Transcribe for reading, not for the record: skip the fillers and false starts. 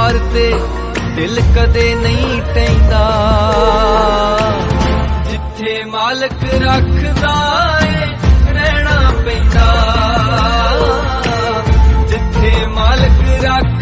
हार ते दिल कदे नहीं टैंदा। जिथे मालक रखदा ए रहना पैंदा, जिथे मालक रख